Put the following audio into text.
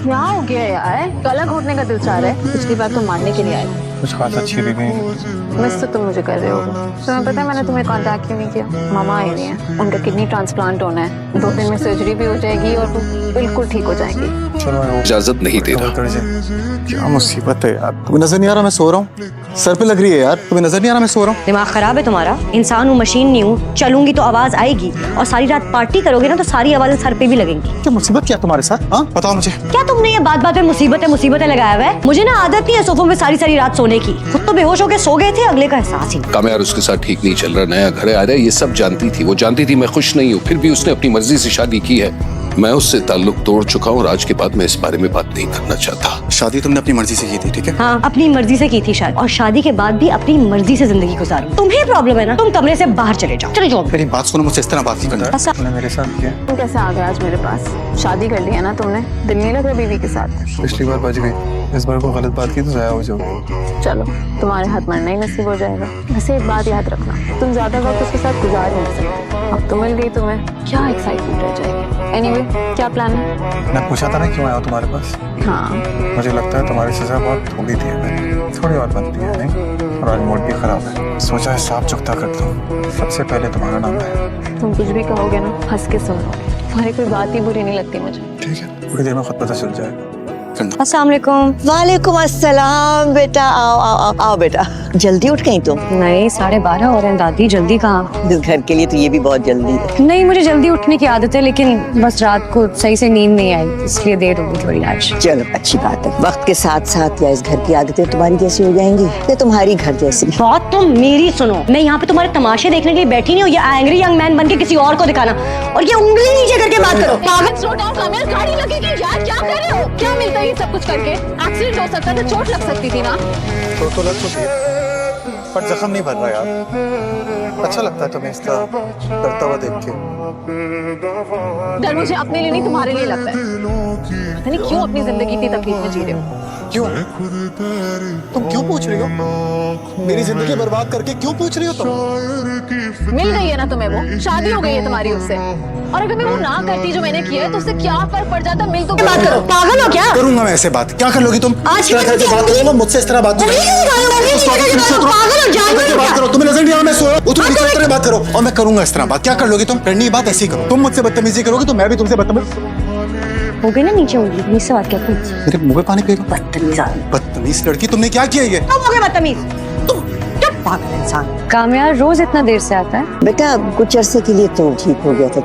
क्या हो गया यार? गला घोटने का दिल चाह रहा है। पिछली बार तो मारने के लिए आए थे। कुछ खास अच्छी भी नहीं। मिस तो तुम मुझे कर रहे हो। तुम्हें पता है मैंने तुम्हें कांटेक्ट क्यों नहीं किया? मामा आई नहीं है, उनका किडनी ट्रांसप्लांट होना है। 2 दिन में सर्जरी भी हो जाएगी और वो बिल्कुल ठीक हो जाएंगी। इजाजत नहीं दे रहा। क्या मुसीबत है यार, तुम्हें नजर नहीं आ रहा मैं सो रहा हूँ? सर पे लग रही है यार, तुम्हें नजर नहीं आ रहा मैं सो रहा हूँ? दिमाग खराब है तुम्हारा? इंसान हूँ, मशीन नहीं हूँ। चलूंगी तो आवाज आएगी और सारी रात पार्टी करोगे ना तो सारी आवाजें सर पे भी लगेंगी। क्या मुसीबत क्या तुम्हारे साथ? हाँ बताओ मुझे। क्या तुमने ये बात बात में मुसीबतें लगाया हुआ है? मुझे ना आदत नहीं है सोफों में सारी रात सोने की। खुद तो बेहोश होके सो गए थे, अगले का एहसास ही नहीं। काम यार उसके साथ ठीक नहीं चल रहा, नया घर आ रहा है, ये सब जानती थी। वो जानती थी मैं खुश नहीं हूँ, फिर भी उसने अपनी मर्जी से शादी की है। मैं उससे ताल्लुक तोड़ चुका हूँ और आज के बाद मैं इस बारे में बात नहीं करना चाहता। शादी तुमने अपनी मर्जी से की थी, ठीक है? हाँ, अपनी मर्जी से की थी शादी, और शादी के बाद भी अपनी मर्जी से जिंदगी गुजारी। तुम्हें प्रॉब्लम है ना, तुम कमरे से बाहर चले जाओ। मेरी बात सुनो, मुझसे इस तरह बात नहीं करना। तुमने मेरे साथ किया। तुम कैसे आ गए आज मेरे पास? शादी कर लिया ना तुमने? दिल नहीं लग रहा बीवी के साथ? पिछली बार बच गई, इस बार को गलत बात की तो जाया हो जाओगे। चलो, तुम्हारे हाथ मरना ही नसीब हो जाएगा। वैसे एक बात याद रखना, तुम ज्यादा वक्त उसके साथ गुजार नहीं सकते। अब तो मिल गई तुम्हें, क्या एक्साइटमेंट रह जाएगी। एनीवे, क्या प्लान है? मैं पूछा था ना क्यों आया तुम्हारे पास? हाँ, मुझे लगता है तुम्हारी सजा बहुत थोड़ी थी हमें, थोड़ी और बनती है नहीं? और आज मूड भी खराब है, सोचा है साफ चुकता कर दूं। सबसे पहले तुम्हारा नाम है। तुम कुछ भी कहोगे ना हंस के सुनोगे। तुम्हारी कोई बात ही बुरी नहीं लगती मुझे। ठीक है, थोड़ी देर में खुद पता चल जाएगा। अस्सलाम वालेकुम। वालेकुम अस्सलाम। बेटा आओ आओ आओ आओ बेटा, जल्दी उठ गई तुम? नहीं, 12:30 हो रहे हैं दादी, जल्दी कहाँ? इस घर के लिए तो ये भी बहुत जल्दी है। नहीं, मुझे जल्दी उठने की आदत है, लेकिन बस रात को सही से नींद नहीं आई, इसलिए देर होगी थोड़ी आज। चलो अच्छी बात है, वक्त के साथ साथ या इस घर की आदतें तुम्हारी जैसी हो जाएंगी या तुम्हारी घर जैसी। बात तो मेरी सुनो, मैं यहाँ पे तुम्हारे तमाशे देखने के लिए बैठी नहीं हूँ। ये एंग्री यंग मैन बन के किसी और को दिखाना, और ये उंगली नीचे करके बात करो। पागल। स्लो डाउन कामिल, गाड़ी लगेगी यार। क्या कर रहे हो? क्या मिलता है ये सब कुछ करके? एक्सीडेंट हो सकता था, चोट लग सकती थी ना। तो लग चुकी है, पर जख्म नहीं भर रहा यार। अच्छा लगता है तुम्हें इसका करता हुआ देख के। डर मुझे अपने लिए नहीं, तुम्हारे लिए लगता है। पता नहीं क्यों अपनी जिंदगी इतनी तकलीफ में जी रहे हो। क्यों? तुम क्यों पूछ रही हो? मेरी जिंदगी बर्बाद करके क्यों पूछ रही हो तुम? मिल गई है ना तुम्हें वो, शादी हो गई है तुम्हारी उससे। और अगर मैं वो ना करती जो मैंने किया है तो उससे क्या फर्क पड़ जाता? मिल तो बात करो। पागल हो क्या? करूंगा मैं ऐसे बात? क्या कर लोगी तुम? आज क्या करके बात करो? मुझसे इस तरह बात नहीं बात करो। तुम्हें नजर नहीं आ रहा मैं सो रहा हूं? तुम इस तरह बात करो और मैं करूंगा इस तरह बात। क्या कर लोगी तुम? करनी है बात ऐसी करो। तुम मुझसे बदतमीजी करोगे तो मैं भी तुमसे बदतमीज हो गई ना नीचे उंगली, मुझसे बात क्या करूं? मेरे मुंह पे पानी पिएगा? बदतमीज आदमी। बदतमीज लड़की, तुमने क्या किया ये? तुम हो गए बदतमीज। तुम क्या पागल इंसान। कामयाब रोज इतना देर से आता है? बेटा कुछ अरसे के लिए तो ठीक हो गया था।